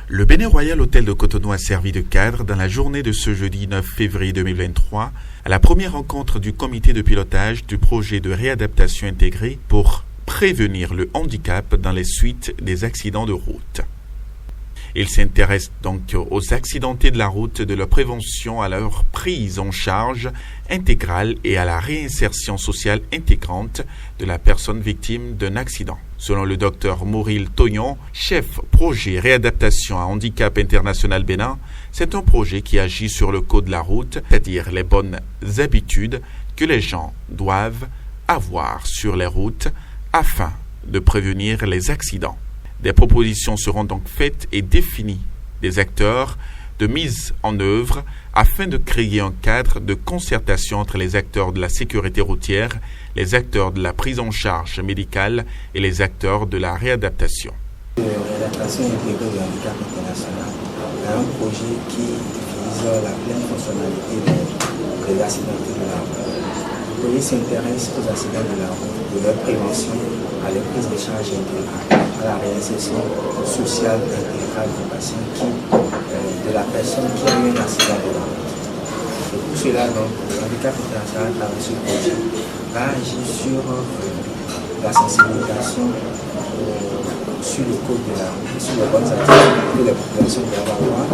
Le Bénin Royal Hôtel de Cotonou a servi de cadre dans la journée de ce jeudi 9 février 2023 à la première rencontre du comité de pilotage du projet de réadaptation intégrée pour prévenir le handicap dans les suites des accidents de route. Il s'intéresse donc aux accidentés de la route, de leur prévention à leur prise en charge intégrale et à la réinsertion sociale intégrante de la personne victime d'un accident. Selon le docteur Mauril Tognon, chef projet réadaptation à handicap international Bénin, c'est un projet qui agit sur le code de la route, c'est-à-dire les bonnes habitudes que les gens doivent avoir sur les routes afin de prévenir les accidents. Des propositions seront donc faites et définies des acteurs de mise en œuvre afin de créer un cadre de concertation entre les acteurs de la sécurité routière, les acteurs de la prise en charge médicale et les acteurs de la réadaptation. Réadaptation intégrée du handicap international est un projet qui vise la pleine fonctionnalité des accidentés de la route. Le projet s'intéresse aux accidents de la route, de leur prévention, à la prise en charge intégrale, à la réinsertion sociale intégrale du patient de la personne qui a eu un accident de la route. Et pour cela, donc, le handicap international à travers ce projet va agir sur la sensibilisation sur le code de la route, sur les bonnes activités que les populations doivent avoir.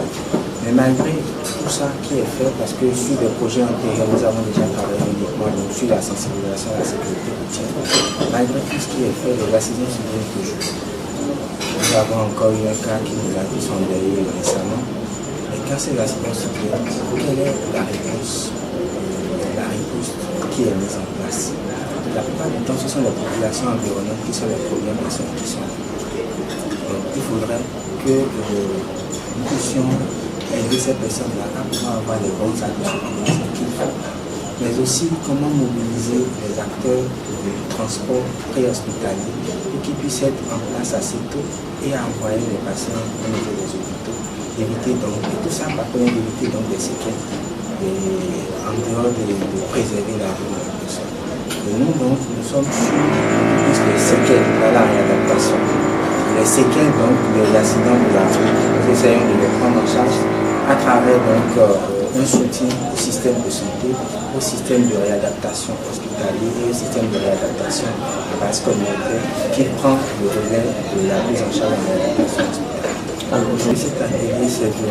Mais malgré tout ça qui est fait, parce que sur des projets antérieurs, nous avons déjà travaillé uniquement sur la sensibilisation à la sécurité routière. Malgré tout ce qui est fait, les accidents surviennent toujours. Nous avons encore eu un cas qui nous a vu s'endeiller récemment. Et quand ces accidents surviennent, quelle est la réponse qui est mise en place? La plupart du temps, ce sont les populations environnantes qui sont les premières personnes qui sont là. Donc, il faudrait que nous puissions aider ces personnes-là à pouvoir avoir les bonnes habitudes qu'il faut. Mais aussi, comment mobiliser les acteurs du transport préhospitalier pour qu'ils puissent être en place assez tôt et envoyer les patients au niveau des hôpitaux. Éviter donc, et tout ça va permettre d'éviter donc des séquelles et en dehors de préserver la vie de la personne. Et nous donc, nous sommes sur plus des séquelles dans la réadaptation. Les séquelles donc des accidents de la route, nous essayons de les prendre en charge à travers donc un soutien au système de santé, au système de réadaptation hospitalier et au système de réadaptation à base communautaire qui prend le relais de la prise en charge de la réadaptation hospitalière. Alors aujourd'hui, cet atelier, c'est de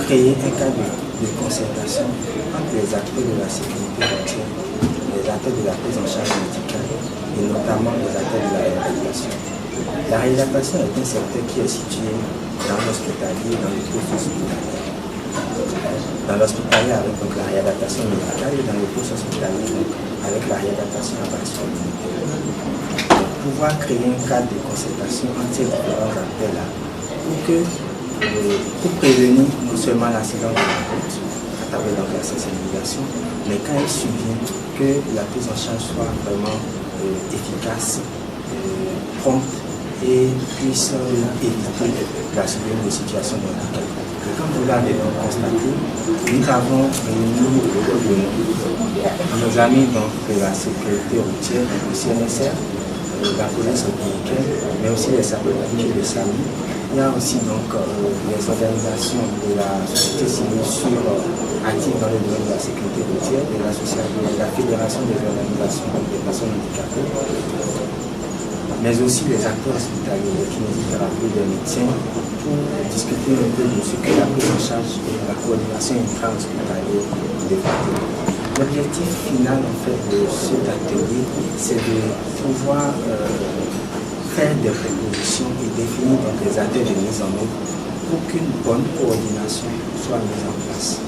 créer un cadre de concertation entre les acteurs de la sécurité routière, les acteurs de la prise en charge médicale et notamment les acteurs de la réadaptation. La réadaptation est un secteur qui est situé dans l'hospitalier, dans le poste hospitalier. Dans l'hospitalier avec donc, la réadaptation médicale et dans le poste hospitalier donc, avec la réadaptation à base communautaire. Pouvoir créer un cadre de concertation entre ces différents acteurs-là pour prévenir non seulement l'accident de la route à travers donc, la sensibilisation, mais quand il survient, que la prise en charge soit vraiment efficace, prompte et puisse éviter la survenue de situations de handicap. Et comme vous l'avez donc constaté, nous avons réuni nos amis donc, de la sécurité routière, du CNSR, la police républicaine, mais aussi les sapeurs-pompiers de SAMU. Il y a aussi donc les organisations de la société civile actives dans le domaine de la sécurité routière, de la Fédération des organisations des personnes handicapées, mais aussi les acteurs hospitaliers, les kinésithérapeutes, les médecins, pour discuter un peu de ce que la prise en charge et la coordination intra-hospitalière département. L'objectif final en fait de cet atelier, c'est de pouvoir faire des propositions et définir donc, les acteurs de mise en œuvre pour qu'une bonne coordination soit mise en place.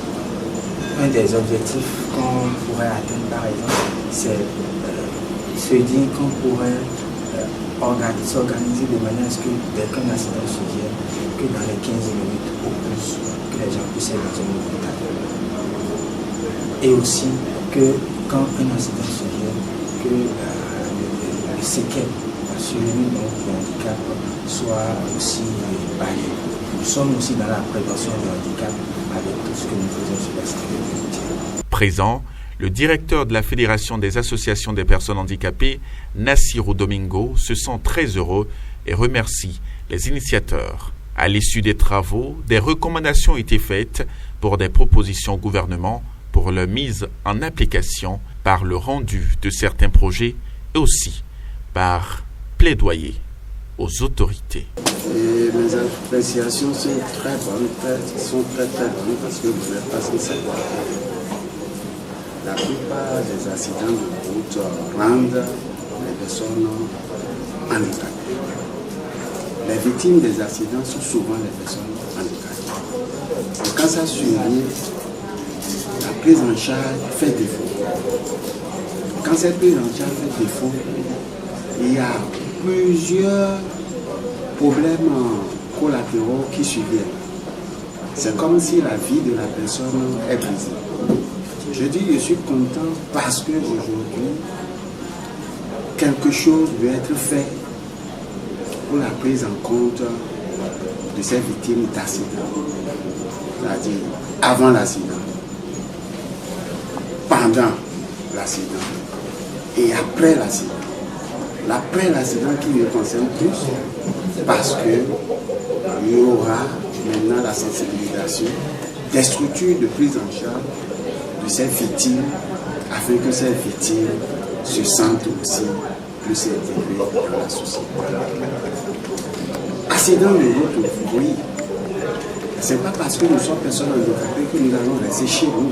Un des objectifs qu'on pourrait atteindre par exemple, c'est se dire qu'on pourrait s'organiser de manière à ce que dès qu'un accident survient, que dans les 15 minutes ou plus, que les gens puissent être dans un hôpital. Et aussi que quand un accident survient, que les séquelles sur le handicap soit aussi balayées. Nous sommes aussi dans la prévention du handicap avec tout ce que nous faisons sur la sécurité routière. Présent, le directeur de la Fédération des associations des personnes handicapées, Nassirou Domingo, se sent très heureux et remercie les initiateurs. À l'issue des travaux, des recommandations ont été faites pour des propositions au gouvernement pour leur mise en application par le rendu de certains projets et aussi par plaidoyer aux autorités. Et mes appréciations sont très bonnes, très bonnes parce que vous n'êtes pas sans savoir. La plupart des accidents de route rendent les personnes handicapées. Les victimes des accidents sont souvent les personnes handicapées. Et quand ça survient, la prise en charge fait défaut. Quand cette prise en charge fait défaut, il y a plusieurs problèmes collatéraux qui surviennent. C'est comme si la vie de la personne est brisée. Je dis je suis content parce qu'aujourd'hui, quelque chose doit être fait pour la prise en compte de ces victimes d'accident. C'est-à-dire avant l'accident, pendant l'accident et après l'accident. L'après l'accident qui me concerne plus parce qu'il y aura maintenant la sensibilisation des structures de prise en charge de ces victimes afin que ces victimes se sentent aussi plus intégrées dans la société. Accident de route, oui. Ce n'est pas parce que nous sommes personnes handicapées que nous allons rester chez nous.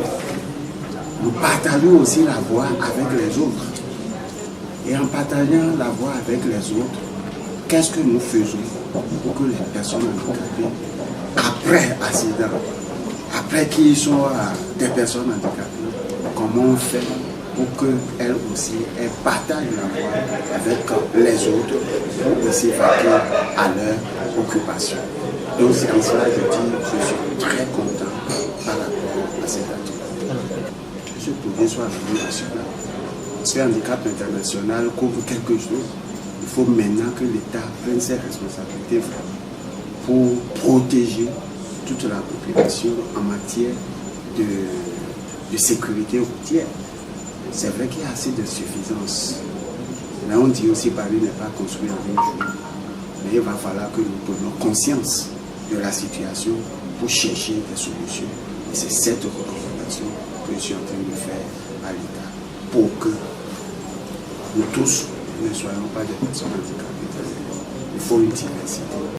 Nous partageons aussi la voie avec les autres. Et en partageant la voie avec les autres, qu'est-ce que nous faisons pour que les personnes handicapées, après accident, après qu'ils soient des personnes handicapées, comment on fait pour qu'elles aussi partagent la voie avec les autres pour aussi vaquer à leur occupation. Donc c'est en cela que je dis je suis très content par rapport à cette activité. Ce projet soit à niveau national. Ce handicap international couvre quelque chose. Il faut maintenant que l'État prenne ses responsabilités pour protéger toute la population en matière de sécurité routière. C'est vrai qu'il y a assez de suffisance. Là, on dit aussi Paris n'est pas construit en un jour. Mais il va falloir que nous prenions conscience de la situation pour chercher des solutions. Et c'est cette recommandation que je suis en train de faire à l'État pour que nous tous ne soyons pas des personnes handicapées. Il faut une diversité.